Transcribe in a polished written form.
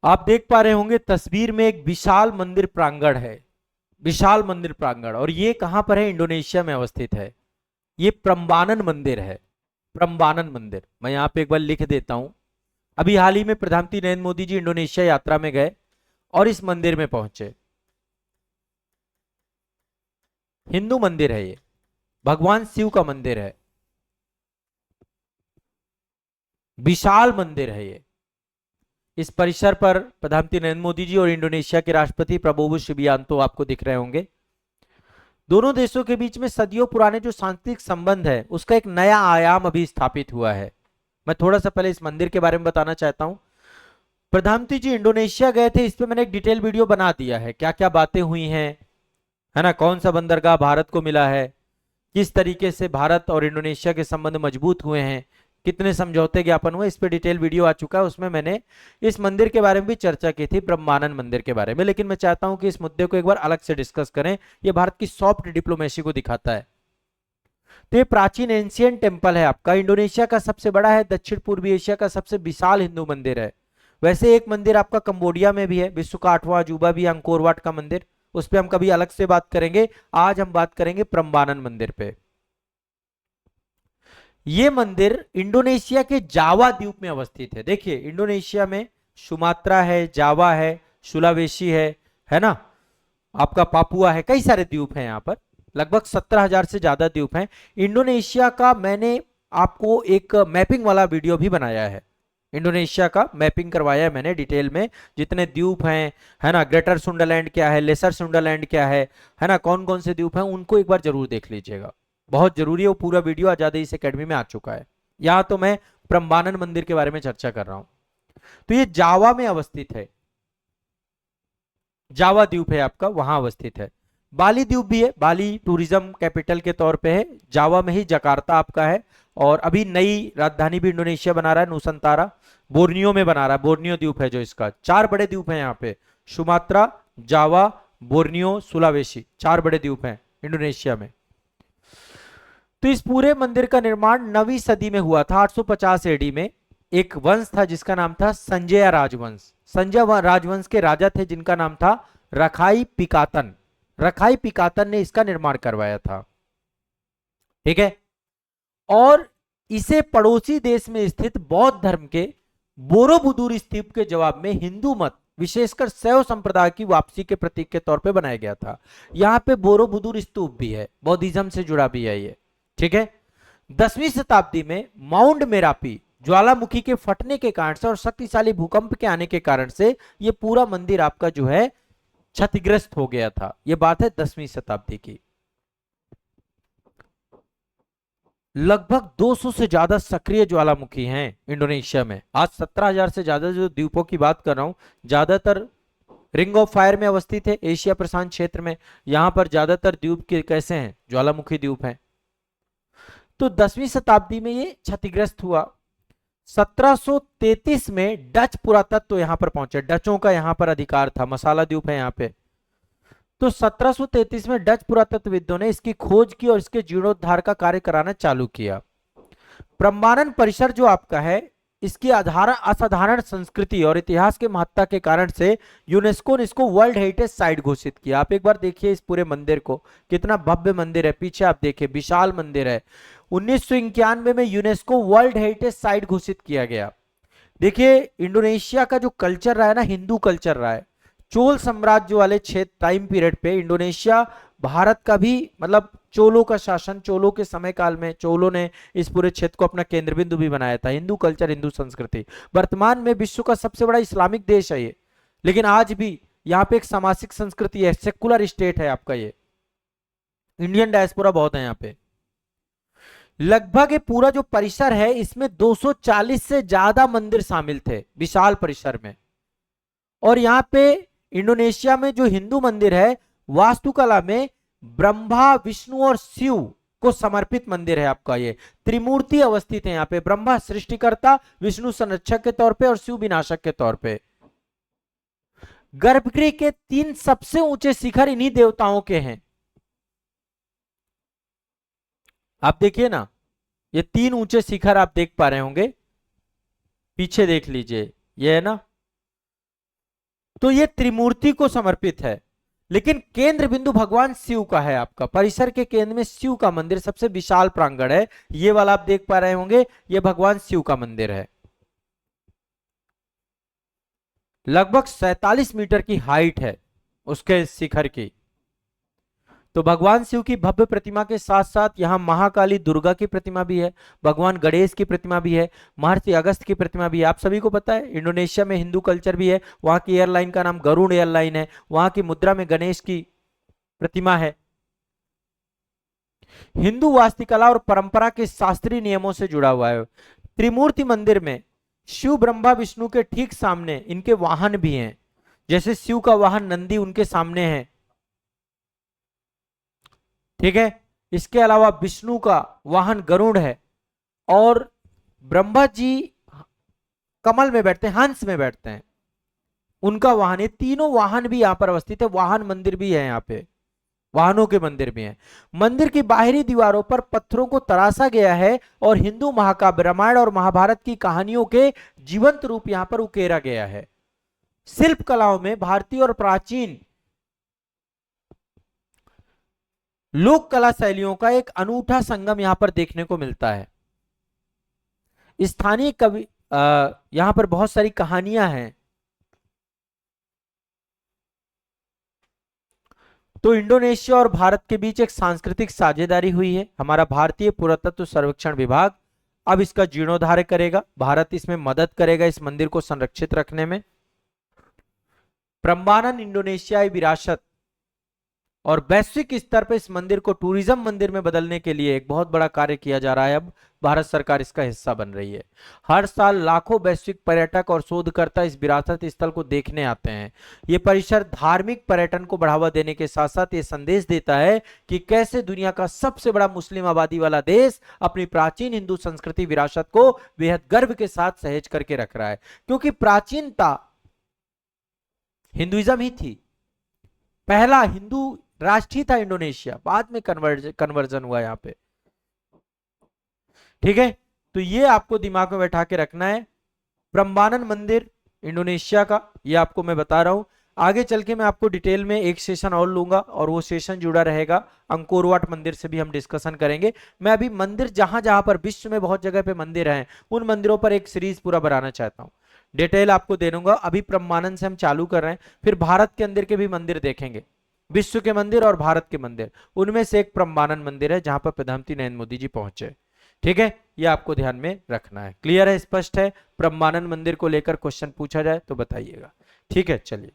आप देख पा रहे होंगे तस्वीर में एक विशाल मंदिर प्रांगण है, विशाल मंदिर प्रांगण। और ये कहां पर है? इंडोनेशिया में अवस्थित है। ये प्रम्बानन मंदिर है, प्रम्बानन मंदिर। मैं यहां पे एक बार लिख देता हूं। अभी हाल ही में प्रधानमंत्री नरेंद्र मोदी जी इंडोनेशिया यात्रा में गए और इस मंदिर में पहुंचे। हिंदू मंदिर है ये, भगवान शिव का मंदिर है, विशाल मंदिर है ये। इस परिसर पर प्रधानमंत्री नरेंद्र मोदी जी और इंडोनेशिया के राष्ट्रपति प्रबोवो सुबियांतो आपको दिख रहे होंगे। दोनों देशों के बीच में सदियों पुराने जो सांस्कृतिक संबंध है उसका एक नया आयाम अभी स्थापित हुआ है। मैं थोड़ा सा पहले इस मंदिर के बारे में बताना चाहता हूं। प्रधानमंत्री जी इंडोनेशिया गए थे, इस पे मैंने एक डिटेल वीडियो बना दिया है, क्या क्या बातें हुई हैं, है ना। कौन सा बंदरगाह भारत को मिला है, किस तरीके से भारत और इंडोनेशिया के संबंध मजबूत हुए हैं, कितने समझौते ज्ञापन हुए, इस पे डिटेल वीडियो आ चुका है। उसमें मैंने इस मंदिर के बारे में भी चर्चा की थी, ब्रह्मानंद मंदिर के बारे में। लेकिन मैं चाहता हूं कि इस मुद्दे को एक बार अलग से डिस्कस करें। ये भारत की सॉफ्ट डिप्लोमेसी को दिखाता है। तो ये प्राचीन एंशियंट टेम्पल है आपका, इंडोनेशिया का सबसे बड़ा है, दक्षिण पूर्वी एशिया का सबसे विशाल हिंदू मंदिर है। वैसे एक मंदिर आपका कंबोडिया में भी है, विश्व का 8वां अजूबा भी, अंकोर वाट का मंदिर। उस पर हम कभी अलग से बात करेंगे। आज हम बात करेंगे प्रम्बानन मंदिर पे। ये मंदिर इंडोनेशिया के जावा द्वीप में अवस्थित है। देखिए इंडोनेशिया में सुमात्रा है, जावा है, सुलावेशी है ना, आपका पापुआ है, कई सारे द्वीप हैं यहाँ पर। लगभग 17,000 से ज्यादा द्वीप हैं। इंडोनेशिया का मैंने आपको एक मैपिंग वाला वीडियो भी बनाया है। इंडोनेशिया का मैपिंग करवाया है मैंने डिटेल में, जितने द्वीप हैं, है ना, ग्रेटर सुंडरलैंड क्या है, लेसर सुंडरलैंड क्या है ना, कौन कौन से द्वीप हैं, उनको एक बार जरूर देख लीजिएगा। बहुत जरूरी है, वो पूरा वीडियो आजाद इस एकेडमी में आ चुका है। यहाँ तो मैं प्रम्बानन मंदिर के बारे में चर्चा कर रहा हूं। तो ये जावा में अवस्थित है, जावा द्वीप है आपका, वहां अवस्थित है। बाली द्वीप भी है, बाली टूरिज्म कैपिटल के तौर पे है। जावा में ही जकार्ता आपका है। और अभी नई राजधानी भी इंडोनेशिया बना रहा है, नुसंतारा। बोर्नियो में बना रहा है, बोर्नियो द्वीप है जो इसका। 4 बड़े द्वीप हैं यहाँ पे, सुमात्रा, जावा, बोर्नियो, सुलावेशी, 4 बड़े द्वीप हैं इंडोनेशिया में। तो इस पूरे मंदिर का निर्माण 9वीं सदी में हुआ था, 850 एडी में। एक वंश था जिसका नाम था संजय राजवंश। संजय राजवंश के राजा थे जिनका नाम था रखाई पिकातन। रखाई पिकातन ने इसका निर्माण करवाया था, ठीक है। और इसे पड़ोसी देश में स्थित बौद्ध धर्म के बोरोबुदुर स्तूप के जवाब में हिंदू मत, विशेषकर शैव संप्रदाय की वापसी के प्रतीक के तौर पे बनाया गया था। यहाँ पे बोरोबुदुर स्तूप भी है, बौद्धिज्म से जुड़ा भी है ये, ठीक है। 10वीं शताब्दी में माउंट मेरापी ज्वालामुखी के फटने के कारण से और शक्तिशाली भूकंप के आने के कारण से ये पूरा मंदिर आपका जो है क्षतिग्रस्त हो गया था। ये बात है 10वीं शताब्दी की। लगभग 200 से ज्यादा सक्रिय ज्वालामुखी हैं इंडोनेशिया में। आज 17,000 से ज्यादा जो द्वीपों की बात कर रहा हूं, ज्यादातर रिंग ऑफ फायर में अवस्थित है, एशिया प्रशांत क्षेत्र में। यहां पर ज्यादातर द्वीप के कैसे हैं? ज्वालामुखी द्वीप हैं। तो 10वीं शताब्दी में ये क्षतिग्रस्त हुआ। 1733 में डच पुरातत्व यहां पर पहुंचे, डचों का यहां पर अधिकार था, मसाला द्वीप है यहां पे। तो 1733 में डच पुरातत्वविदों ने इसकी खोज की और इसके जीर्णोद्धार का कार्य कराना चालू किया। प्रम्बानन परिसर जो आपका है, इसकी असाधारण संस्कृति और इतिहास के महत्ता के कारण से यूनेस्को ने इसको वर्ल्ड हेरिटेज साइट घोषित किया। आप एक बार देखिए इस पूरे मंदिर को, कितना भव्य मंदिर है। पीछे आप देखिए विशाल मंदिर है। 1991 में यूनेस्को वर्ल्ड हेरिटेज साइट घोषित किया गया। देखिए इंडोनेशिया का जो कल्चर रहा है ना, हिंदू कल्चर रहा है। चोल साम्राज्य वाले क्षेत्र टाइम पीरियड पे इंडोनेशिया भारत का भी, मतलब चोलों का शासन, चोलों के समय काल में चोलों ने इस पूरे क्षेत्र को अपना केंद्र बिंदु भी बनाया था। हिंदू कल्चर, हिंदू संस्कृति। वर्तमान में विश्व का सबसे बड़ा इस्लामिक देश है ये, लेकिन आज भी यहाँ पे एक सामाजिक संस्कृति है, सेकुलर स्टेट है आपका ये। इंडियन डायस्पोरा बहुत है यहाँ पे। लगभग ये पूरा जो परिसर है इसमें 240 से ज्यादा मंदिर शामिल थे, विशाल परिसर में। और यहाँ पे इंडोनेशिया में जो हिंदू मंदिर है, वास्तुकला में ब्रह्मा, विष्णु और शिव को समर्पित मंदिर है आपका। ये त्रिमूर्ति अवस्थित है यहाँ पे, ब्रह्मा सृष्टिकर्ता, विष्णु संरक्षक के तौर पे और शिव विनाशक के तौर पे। गर्भगृह के 3 सबसे ऊंचे शिखर इन्हीं देवताओं के हैं। आप देखिए ना, ये 3 ऊंचे शिखर आप देख पा रहे होंगे, पीछे देख लीजिए, ये है ना, तो ये त्रिमूर्ति को समर्पित है, लेकिन केंद्र बिंदु भगवान शिव का है। आपका परिसर के केंद्र में शिव का मंदिर, सबसे विशाल प्रांगण है, ये वाला आप देख पा रहे होंगे, ये भगवान शिव का मंदिर है। लगभग 47 मीटर की हाइट है उसके शिखर की। तो भगवान शिव की भव्य प्रतिमा के साथ साथ यहाँ महाकाली दुर्गा की प्रतिमा भी है, भगवान गणेश की प्रतिमा भी है, महर्षि अगस्त की प्रतिमा भी है। आप सभी को पता है इंडोनेशिया में हिंदू कल्चर भी है, वहां की एयरलाइन का नाम गरुड़ एयरलाइन है, वहां की मुद्रा में गणेश की प्रतिमा है। हिंदू वास्तुकला और परंपरा के शास्त्रीय नियमों से जुड़ा हुआ है। त्रिमूर्ति मंदिर में शिव ब्रह्मा विष्णु के ठीक सामने इनके वाहन भी हैं, जैसे शिव का वाहन नंदी उनके सामने है, ठीक है। इसके अलावा विष्णु का वाहन गरुड़ है और ब्रह्मा जी कमल में बैठते हैं, हंस में बैठते हैं, उनका वाहन, ये तीनों वाहन भी यहां पर अवस्थित है। वाहन मंदिर भी है, यहाँ पे वाहनों के मंदिर भी हैं। मंदिर की बाहरी दीवारों पर पत्थरों को तराशा गया है और हिंदू महाकाव्य रामायण और महाभारत की कहानियों के जीवंत रूप यहां पर उकेरा गया है। शिल्प कलाओं में भारतीय और प्राचीन लोक कला शैलियों का एक अनूठा संगम यहां पर देखने को मिलता है। स्थानीय कवि यहां पर बहुत सारी कहानियां हैं। तो इंडोनेशिया और भारत के बीच एक सांस्कृतिक साझेदारी हुई है। हमारा भारतीय पुरातत्व सर्वेक्षण विभाग अब इसका जीर्णोद्धार करेगा, भारत इसमें मदद करेगा इस मंदिर को संरक्षित रखने में। ब्रह्मानंद इंडोनेशियाई विरासत और वैश्विक स्तर पर इस मंदिर को टूरिज्म मंदिर में बदलने के लिए एक बहुत बड़ा कार्य किया जा रहा है। अब भारत सरकार इसका हिस्सा बन रही है। हर साल लाखों वैश्विक पर्यटक और शोधकर्ता इस विरासत स्थल को देखने आते हैं। ये परिसर धार्मिक पर्यटन को बढ़ावा देने के साथ साथ ये संदेश देता है कि कैसे दुनिया का सबसे बड़ा मुस्लिम आबादी वाला देश अपनी प्राचीन हिंदू संस्कृति विरासत को बेहद गर्व के साथ सहेज करके रख रहा है, क्योंकि प्राचीनता हिंदुइज्म ही थी। पहला हिंदू राष्ट्र था इंडोनेशिया, बाद में कन्वर्जन हुआ यहाँ पे, ठीक है। तो ये आपको दिमाग में बैठा के रखना है। ब्रह्मानंद मंदिर इंडोनेशिया का, ये आपको मैं बता रहा हूं। आगे चल के मैं आपको डिटेल में एक सेशन और लूंगा और वो सेशन जुड़ा रहेगा अंकोर वाट मंदिर से भी हम डिस्कशन करेंगे। मैं अभी मंदिर जहां जहां पर विश्व में बहुत जगह पे मंदिर हैं उन मंदिरों पर एक सीरीज पूरा बनाना चाहता हूं, डिटेल आपको दे दूंगा। अभी ब्रह्मानंद से हम चालू कर रहे हैं, फिर भारत के अंदर के भी मंदिर देखेंगे, विश्व के मंदिर और भारत के मंदिर। उनमें से एक ब्रह्मानंद मंदिर है जहां पर प्रधानमंत्री नरेंद्र मोदी जी पहुंचे, ठीक है। ये आपको ध्यान में रखना है। क्लियर है, स्पष्ट है। ब्रह्मानंद मंदिर को लेकर क्वेश्चन पूछा जाए तो बताइएगा, ठीक है। चलिए।